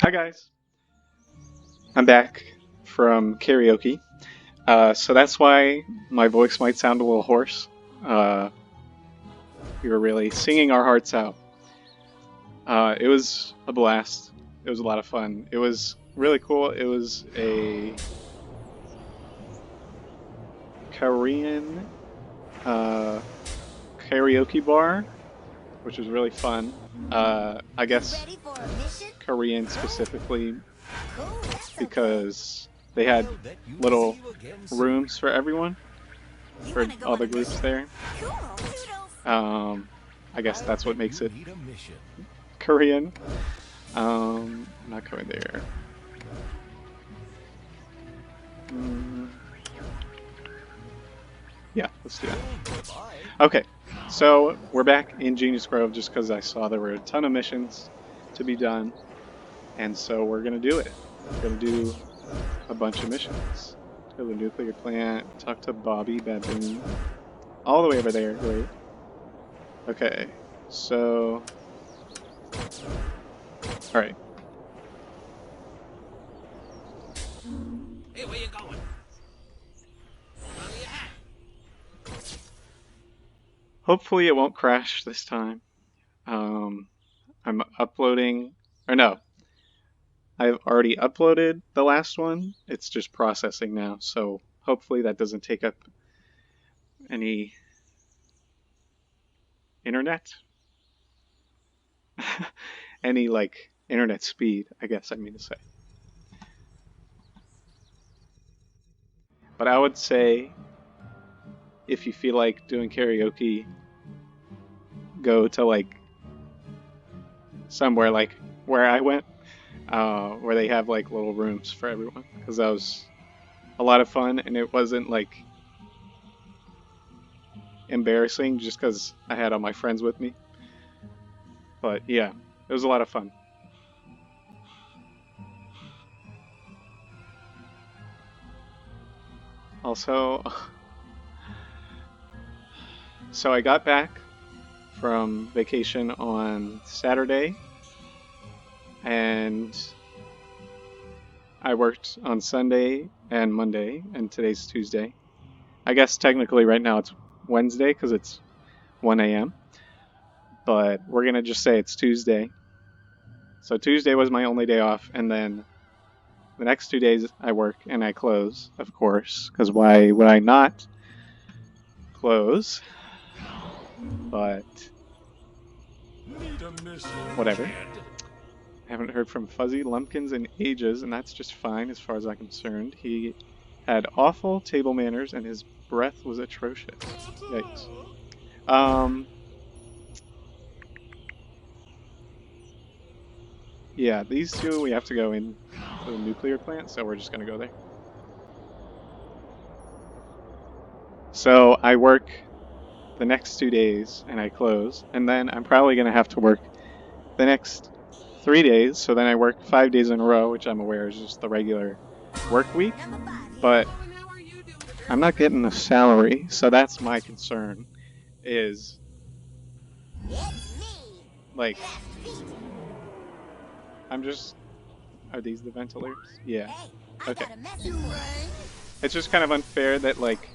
Hi guys, I'm back from karaoke. So that's why my voice might sound a little hoarse. Uh, we were really singing our hearts out. It was a blast. It was a lot of fun. It was really cool. It was a Korean uh, karaoke bar, which was really fun. I guess Korean specifically because they had little rooms for everyone, for all the groups there. Um, I guess that's what makes it Korean. I'm not going there. Mm, yeah, let's do that. Okay, so we're back in Genius Grove just because I saw there were a ton of missions to be done, and so we're gonna do it. We're gonna do a bunch of missions. Go to the nuclear plant, talk to Bobby Baboon, all the way over there. Great. Okay, so all right. Hey, where you going? Hopefully it won't crash this time. I'm uploading, or no, I've already uploaded the last one. It's just processing now, so hopefully that doesn't take up any internet. Any, like, internet speed, I guess I mean to say. But I would say if you feel like doing karaoke, go to, like, somewhere like where I went, where they have, like, little rooms for everyone, because that was a lot of fun, and it wasn't, like, embarrassing just because I had all my friends with me. But yeah, it was a lot of fun. Also, so I got back from vacation on Saturday, and I worked on Sunday and Monday, and today's Tuesday. I guess technically right now it's Wednesday because it's 1 a.m., but we're going to just say it's Tuesday. So Tuesday was my only day off, and then the next 2 days I work and I close, of course, because why would I not close? But whatever. I haven't heard from Fuzzy Lumpkins in ages, and that's just fine as far as I'm concerned. He had awful table manners, and his breath was atrocious. Yikes. Yeah, these two we have to go in to the nuclear plant, so we're just gonna go there. So I work the next 2 days and I close, and then I'm probably gonna have to work the next 3 days. So then I work 5 days in a row, which I'm aware is just the regular work week. But I'm not getting the salary, so that's my concern. Is like I'm just. Are these the ventilators? Yeah. Okay. It's just kind of unfair that, like,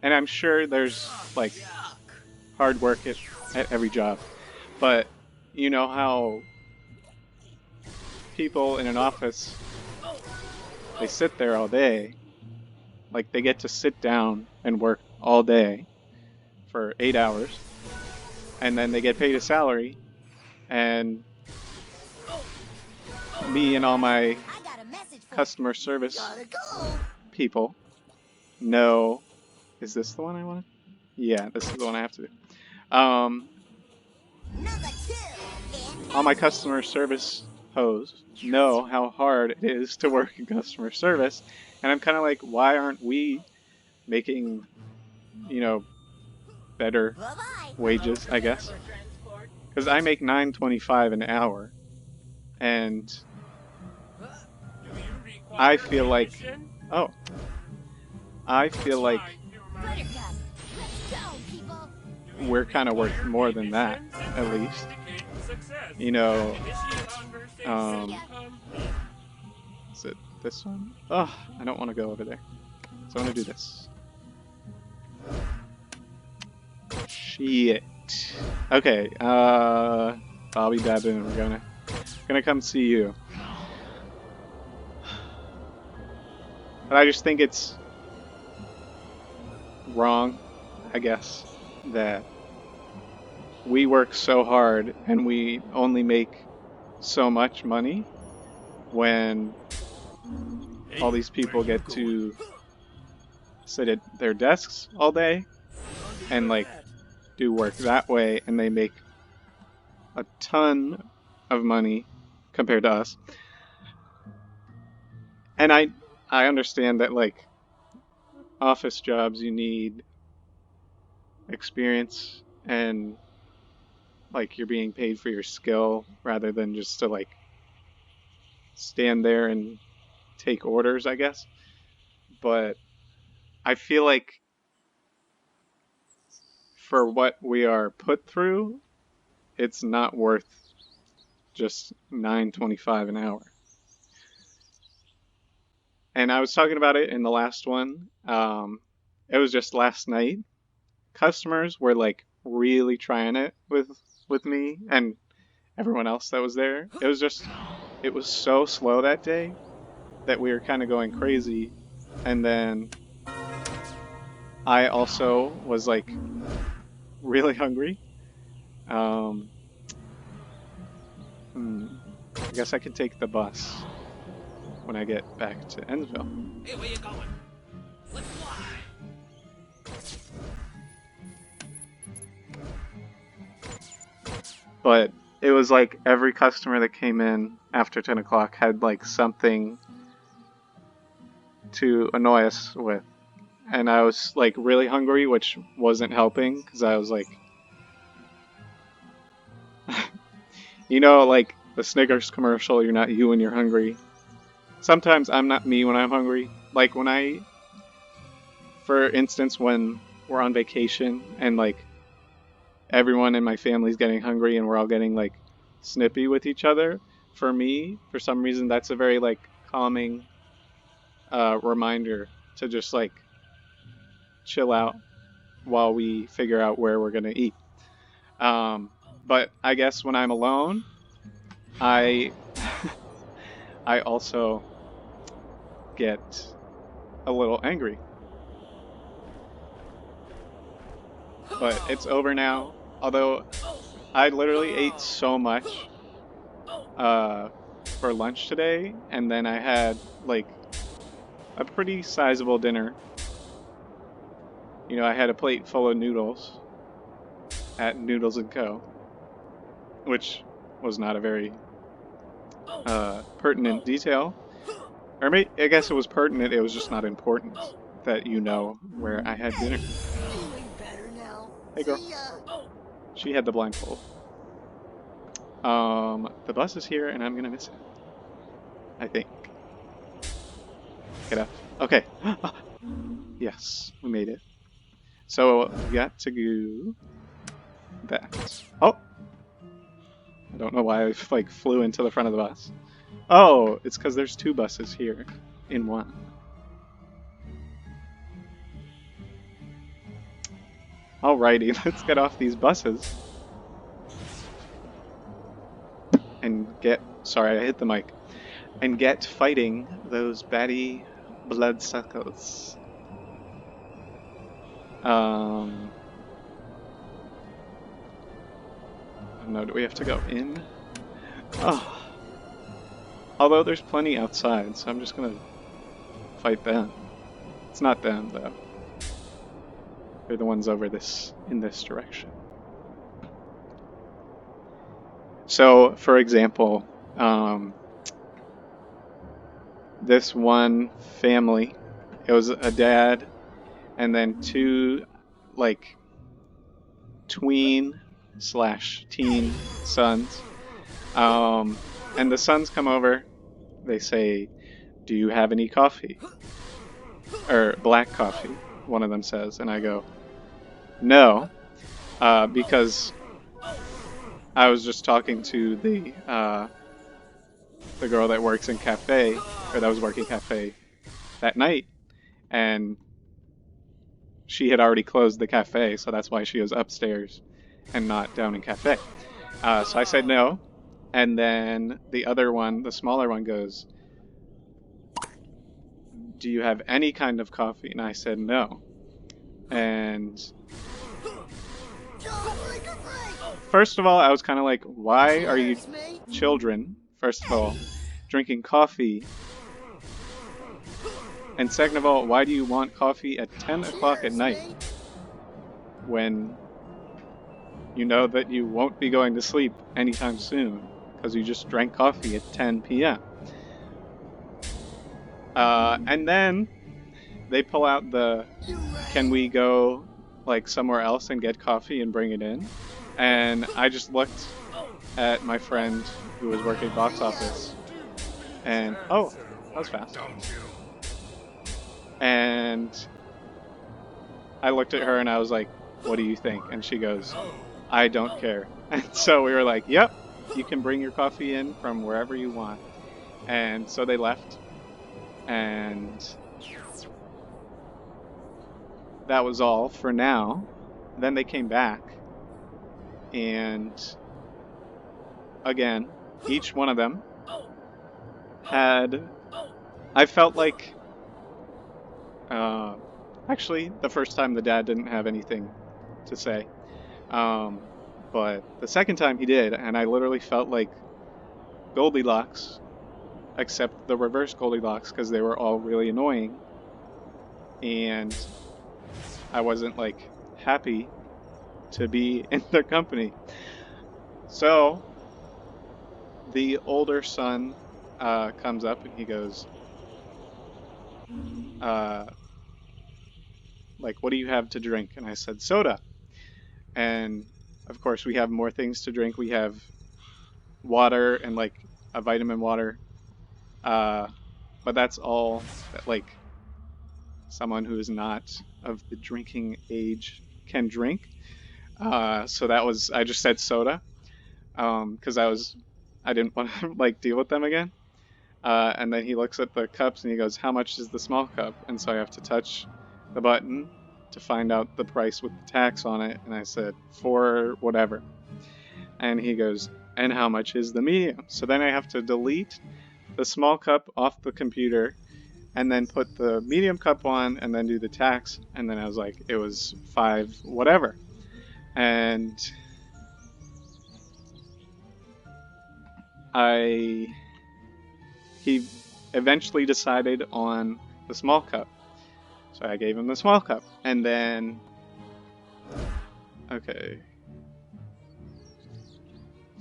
and I'm sure there's, like, hard work at every job, but you know how people in an office, they sit there all day, like they get to sit down and work all day for 8 hours, and then they get paid a salary, and me and all my customer service people know. Is this the one I wanted? Yeah, this is the one I have to do. All my customer service hoes know how hard it is to work in customer service, and I'm kind of like, why aren't we making, better wages, I guess? Because I make $9.25 an hour, and I feel like, oh, I feel like we're kind of worth more than that, at least. success. you know, Initiate conversation. um, is it this one? Oh, I don't want to go over there. So I'm going to do this. Shit. Okay, Bobby Baboon, we're gonna come see you. But I just think it's wrong, I guess, that we work so hard and we only make so much money when all these people get to sit at their desks all day and like do work that way, and they make a ton of money compared to us. And I understand that like office jobs you need experience and like you're being paid for your skill rather than just to like stand there and take orders, I guess. But I feel like for what we are put through, it's not worth just $9.25 an hour. And I was talking about it in the last one. It was just last night. Customers were like really trying it with me and everyone else that was there. It was so slow that day that we were kind of going crazy. And then I also was like really hungry. I guess I could take the bus when I get back to Ennsville. Hey, where you going? Let's fly. But it was like every customer that came in after 10 o'clock had like something to annoy us with. And I was like really hungry, which wasn't helping because I was like, you know, like the Snickers commercial, you're not you when you're hungry. Sometimes I'm not me when I'm hungry. Like for instance, when we're on vacation and like everyone in my family's getting hungry and we're all getting like snippy with each other. For me, for some reason, that's a very like calming reminder to just like chill out while we figure out where we're gonna eat. But I guess when I'm alone, I I also get a little angry. But it's over now. Although I literally ate so much for lunch today, and then I had like a pretty sizable dinner. You know, I had a plate full of noodles at Noodles & Co., which was not a very pertinent detail. Or maybe, I guess it was pertinent, it was just not important that you know where I had dinner. Hey girl. She had the blindfold. The bus is here and I'm gonna miss it. I think. Get up. Okay. Yes, we made it. So, we got to do that. Oh! I don't know why I like flew into the front of the bus. Oh, it's because there's two buses here in one. Alrighty, let's get off these buses. And get... Sorry, I hit the mic. And get fighting those batty bloodsuckers. I don't know, do we have to go in? Oh. Although there's plenty outside, so I'm just gonna fight them. It's not them, though. They're the ones over in this direction. So, for example, this one family, it was a dad and then two, like, tween/teen sons. And the sons come over, they say, "Do you have any coffee?" Or black coffee, one of them says, and I go, "No," because I was just talking to the girl that works in cafe, or that was working cafe that night, and she had already closed the cafe, so that's why she was upstairs and not down in cafe. So I said no, and then the other one, the smaller one, goes, "Do you have any kind of coffee?" And I said no. And first of all, I was kind of like, why are you children, first of all, drinking coffee? And second of all, why do you want coffee at 10 o'clock at night when you know that you won't be going to sleep anytime soon because you just drank coffee at 10 p.m.? And then they pull out the, can we go like somewhere else and get coffee and bring it in? And I just looked at my friend who was working box office, and oh, that was fast. And I looked at her and I was like, what do you think? And she goes, I don't care. And so we were like, yep, you can bring your coffee in from wherever you want. And so they left, and that was all for now. Then they came back, and again, each one of them had, I felt like, actually, the first time the dad didn't have anything to say. But the second time he did, and I literally felt like Goldilocks, except the reverse Goldilocks, because they were all really annoying. And I wasn't, like, happy to be in their company. So, the older son comes up and he goes, like, what do you have to drink? And I said, soda. And of course, we have more things to drink. We have water and like a vitamin water. But that's all that like someone who is not of the drinking age can drink. So that was, I just said soda. Because I didn't want to like deal with them again. And then he looks at the cups and he goes, how much is the small cup? And so I have to touch the button to find out the price with the tax on it. And I said, for whatever. And he goes, and how much is the medium? So then I have to delete the small cup off the computer and then put the medium cup on and then do the tax. And then I was like, it was 5 whatever. And he eventually decided on the small cup. So I gave him the small cup. And then, okay.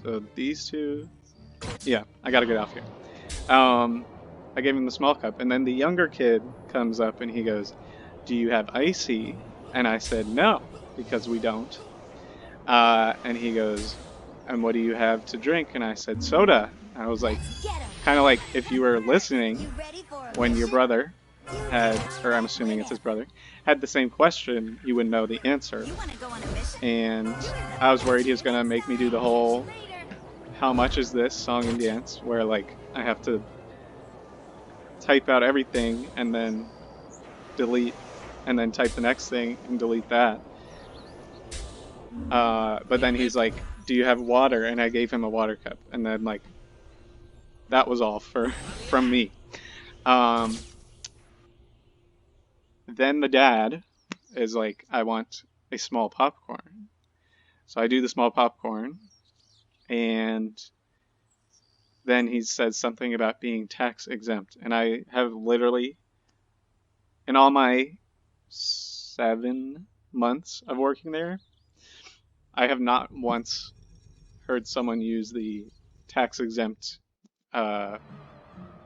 So these two, yeah, I gotta get off here. I gave him the small cup. And then the younger kid comes up and he goes, do you have icy? And I said, no, because we don't. And he goes, and what do you have to drink? And I said, soda. And I was like, kind of like if you were listening when your brother had, or I'm assuming it's his brother, had the same question, you would know the answer. And I was worried he was going to make me do the whole how much is this song and dance, where like I have to type out everything and then delete and then type the next thing and delete that. But then he's like, do you have water? And I gave him a water cup. And then like that was all from me. Then the dad is like, I want a small popcorn. So I do the small popcorn, and then he says something about being tax exempt. And I have literally, in all my 7 months of working there, I have not once heard someone use the tax exempt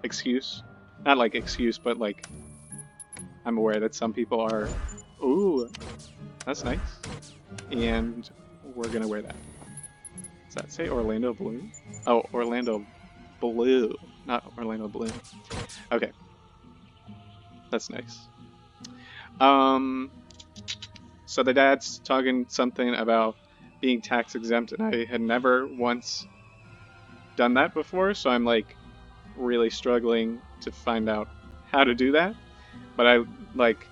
excuse. Not like excuse, but like I'm aware that some people are, ooh, that's nice. And we're gonna wear that. Does that say Orlando Blue? Oh, Orlando Blue, not Orlando Blue. Okay. That's nice. So the dad's talking something about being tax exempt, and I had never once done that before, so I'm like really struggling to find out how to do that. But I like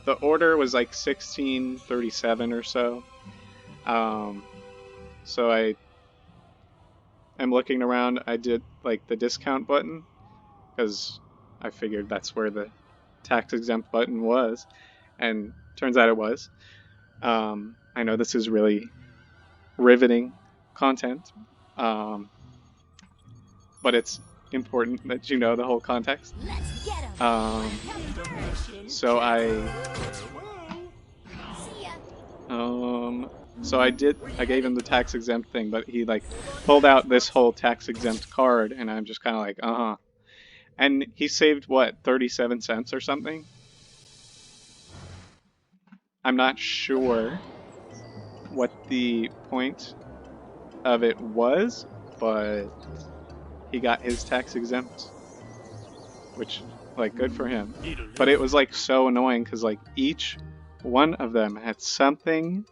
the order was like 1637 or so. So I am looking around. I did like the discount button because I figured that's where the tax exempt button was, and turns out it was. I know this is really riveting content, but it's important that you know the whole context. So I gave him the tax exempt thing, but he like pulled out this whole tax exempt card, and I'm just kind of like, and he saved what, 37 cents or something? I'm not sure what the point of it was, but he got his tax exempt, which, like, good for him. But it was like so annoying because like each one of them had something.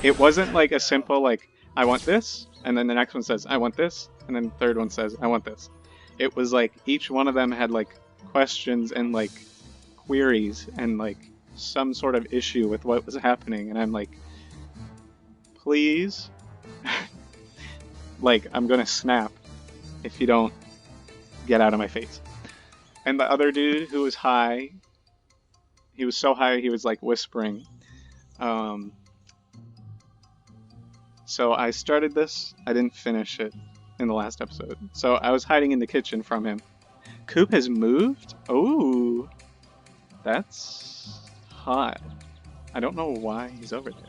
It wasn't like a simple like, I want this, and then the next one says I want this, and then the third one says I want this. It was like each one of them had like questions and like queries and like some sort of issue with what was happening, and I'm like, please, like, I'm gonna snap if you don't get out of my face. And the other dude who was high, he was so high he was like whispering. So I started this, I didn't finish it in the last episode. So I was hiding in the kitchen from him. Coop has moved? Oh, that's hot. I don't know why he's over there.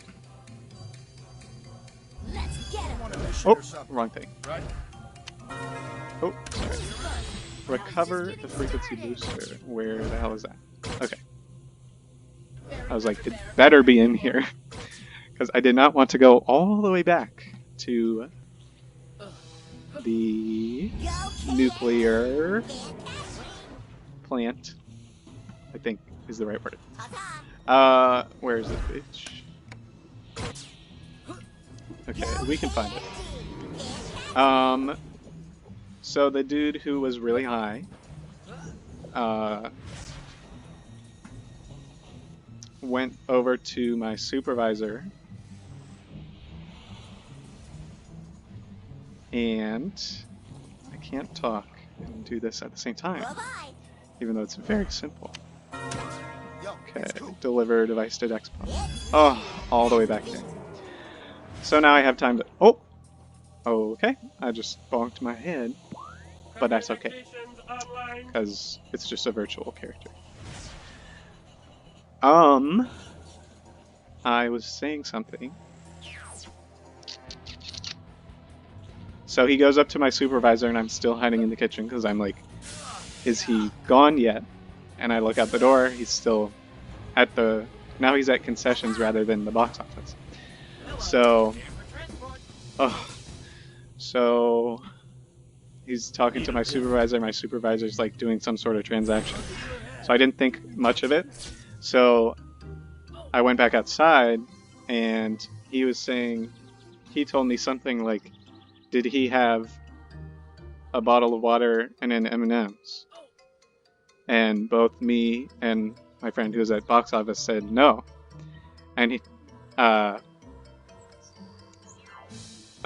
Oh, wrong thing. Oh, sorry. Recover the frequency booster. Where the hell is that? Okay. I was like, it better be in here. Because I did not want to go all the way back to the nuclear plant, I think is the right word. Where is this bitch? Okay, we can find it. So the dude who was really high, went over to my supervisor and I can't talk and do this at the same time, even though it's very simple. Okay, deliver device to Dexpot. Oh, all the way back there. So now I have time to... Oh! Okay, I just bonked my head, but that's okay, because it's just a virtual character. I was saying something. So he goes up to my supervisor, and I'm still hiding in the kitchen because I'm like, is he gone yet? And I look out the door, he's still at the... Now he's at concessions rather than the box office. So... So... He's talking to my supervisor's like doing some sort of transaction. So I didn't think much of it. So I went back outside, and he was saying... He told me something like, did he have a bottle of water and an M&M's? And both me and my friend who was at box office said no. And he, my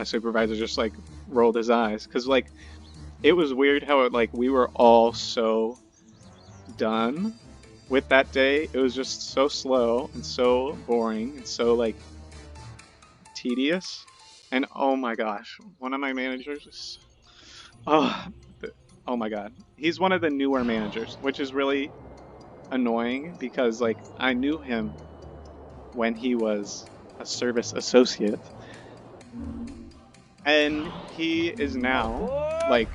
supervisor just like rolled his eyes, because like it was weird how it, like, we were all so done with that day. It was just so slow and so boring and so like tedious. And oh my gosh, one of my managers is, oh my god, he's one of the newer managers, which is really annoying because like I knew him when he was a service associate, and he is now like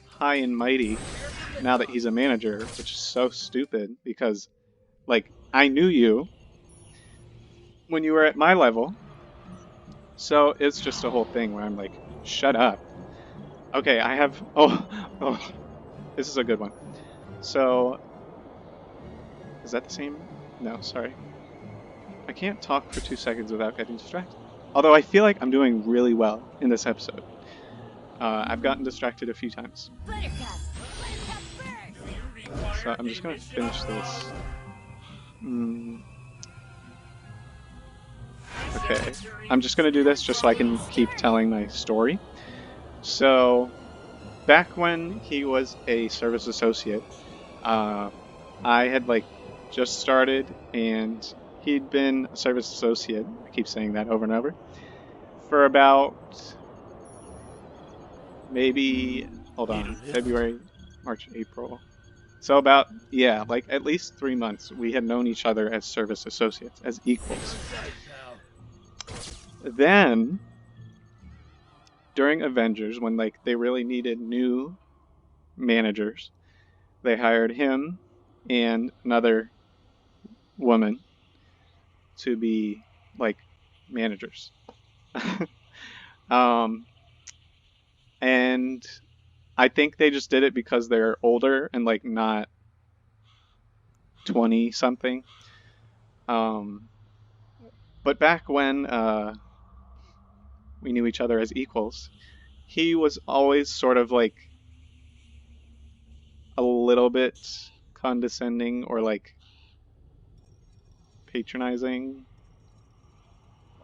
high and mighty now that he's a manager, which is so stupid because like I knew you when you were at my level. So it's just a whole thing where I'm like, shut up. Okay, I have... Oh, this is a good one. So, is that the same? No, sorry. I can't talk for 2 seconds without getting distracted. Although I feel like I'm doing really well in this episode. I've gotten distracted a few times. So I'm just gonna finish this. Okay, I'm just gonna do this just so I can keep telling my story. So, back when he was a service associate, I had like just started, and he'd been a service associate. I keep saying that over and over for about maybe February, March, April. So about, yeah, like at least 3 months we had known each other as service associates, as equals. Then, during Avengers, when like they really needed new managers, they hired him and another woman to be like managers. And I think they just did it because they're older and like not 20 something. But back when we knew each other as equals, he was always sort of like a little bit condescending or like patronizing,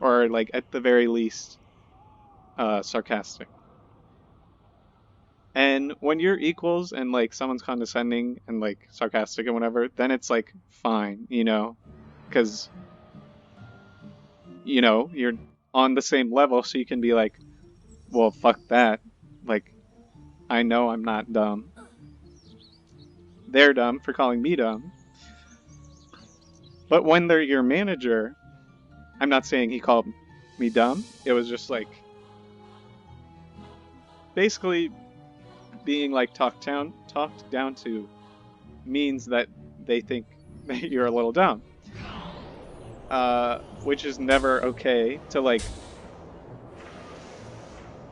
or like at the very least sarcastic. And when you're equals and like someone's condescending and like sarcastic and whatever, then it's like fine, you know, because you know you're on the same level, so you can be like, well, fuck that. Like, I know I'm not dumb. They're dumb for calling me dumb. But when they're your manager, I'm not saying he called me dumb. It was just like basically being like talked down to means that they think that you're a little dumb. Which is never okay to like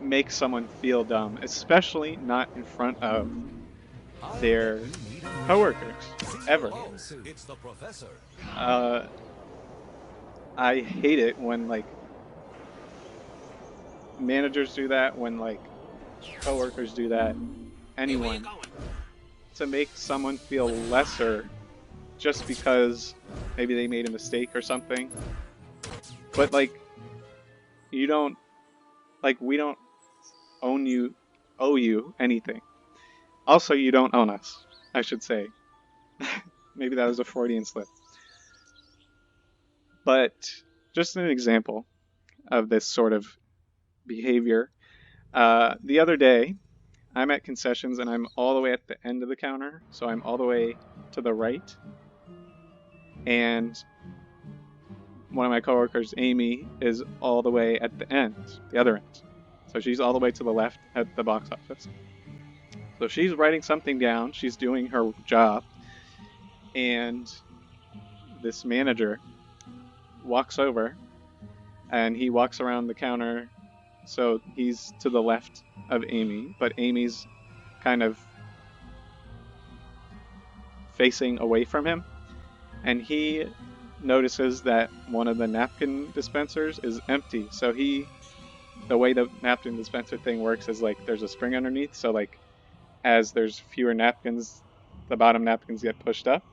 make someone feel dumb, especially not in front of their coworkers, ever. It's the professor. I hate it when like managers do that, when like coworkers do that, anyone, to make someone feel lesser just because maybe they made a mistake or something. But like, you don't, like, we don't owe you anything. Also, you don't own us, I should say. Maybe that was a Freudian slip. But just an example of this sort of behavior. The other day, I'm at concessions and I'm all the way at the end of the counter, so I'm all the way to the right. And one of my coworkers, Amy, is all the way at the end, the other end. So she's all the way to the left at the box office. So she's writing something down, she's doing her job, and this manager walks over and he walks around the counter, so he's to the left of Amy, but Amy's kind of facing away from him, and he notices that one of the napkin dispensers is empty. So the way the napkin dispenser thing works is like there's a spring underneath, so like as there's fewer napkins, the bottom napkins get pushed up.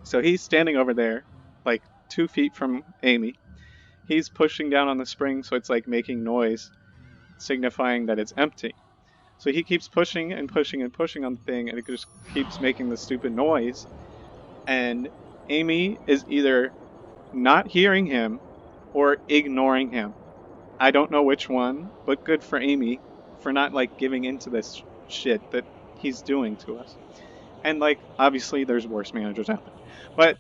So he's standing over there, like 2 feet from Amy. He's pushing down on the spring, so it's like making noise, signifying that it's empty. So he keeps pushing and pushing and pushing on the thing, and it just keeps making the stupid noise. And Amy is either not hearing him or ignoring him. I don't know which one, but good for Amy for not like giving into this shit that he's doing to us. And like, obviously there's worse managers out there, but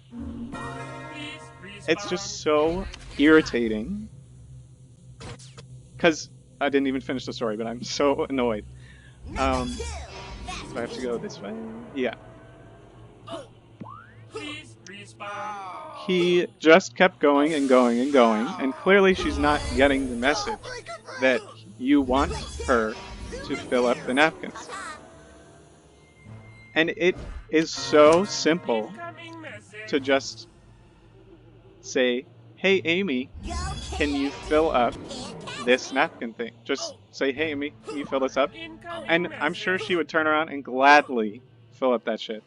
it's just so irritating because I didn't even finish the story, but I'm so annoyed. So I have to go this way. Yeah. He just kept going and going and going, and clearly she's not getting the message that you want her to fill up the napkins. And it is so simple to just say, hey Amy, can you fill up this napkin thing? Just say, hey Amy, can you fill this up? Incoming And I'm message. sure she would turn around and gladly fill up that shit.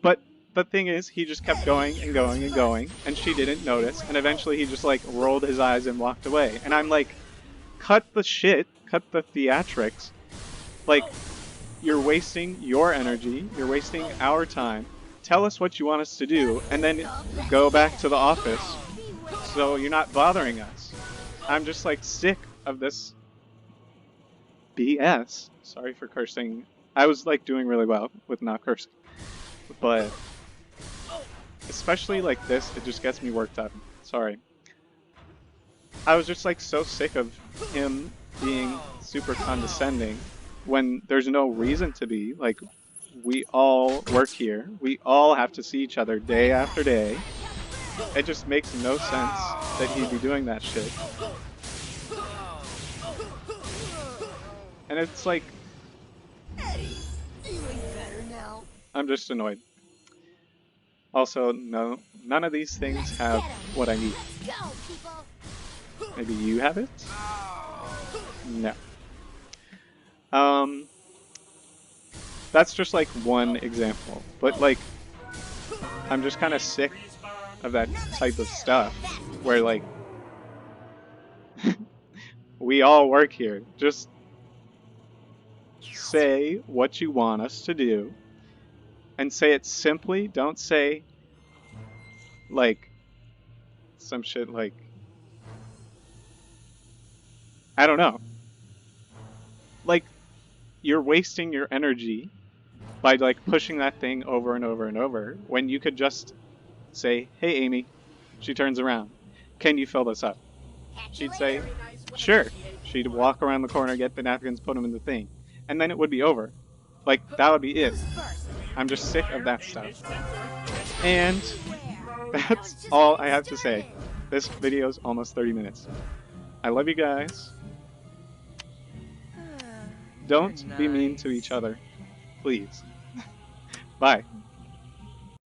But the thing is, he just kept going and going and going, and she didn't notice, and eventually he just like rolled his eyes and walked away. And I'm like, cut the shit, cut the theatrics. Like, you're wasting your energy, you're wasting our time. Tell us what you want us to do, and then go back to the office so you're not bothering us. I'm just like sick of this BS. Sorry for cursing. I was like doing really well with not cursing. But especially like this, it just gets me worked up. Sorry. I was just like so sick of him being super condescending when there's no reason to be. Like, we all work here. We all have to see each other day after day. It just makes no sense that he'd be doing that shit. And it's like, I'm just annoyed. Also, no, none of these things have what I need. Maybe you have it? No. That's just like one example. But like, I'm just kind of sick of that type of stuff where like, we all work here. Just say what you want us to do and say it simply. Don't say like some shit like, I don't know. Like, you're wasting your energy by like pushing that thing over and over and over when you could just say, hey Amy. She turns around. Can you fill this up? She'd say, sure. She'd walk around the corner, get the napkins, put them in the thing. And then it would be over. Like, that would be it. I'm just sick of that stuff. And that's all I have to say. This video is almost 30 minutes. I love you guys. Don't be mean to each other. Please. Bye.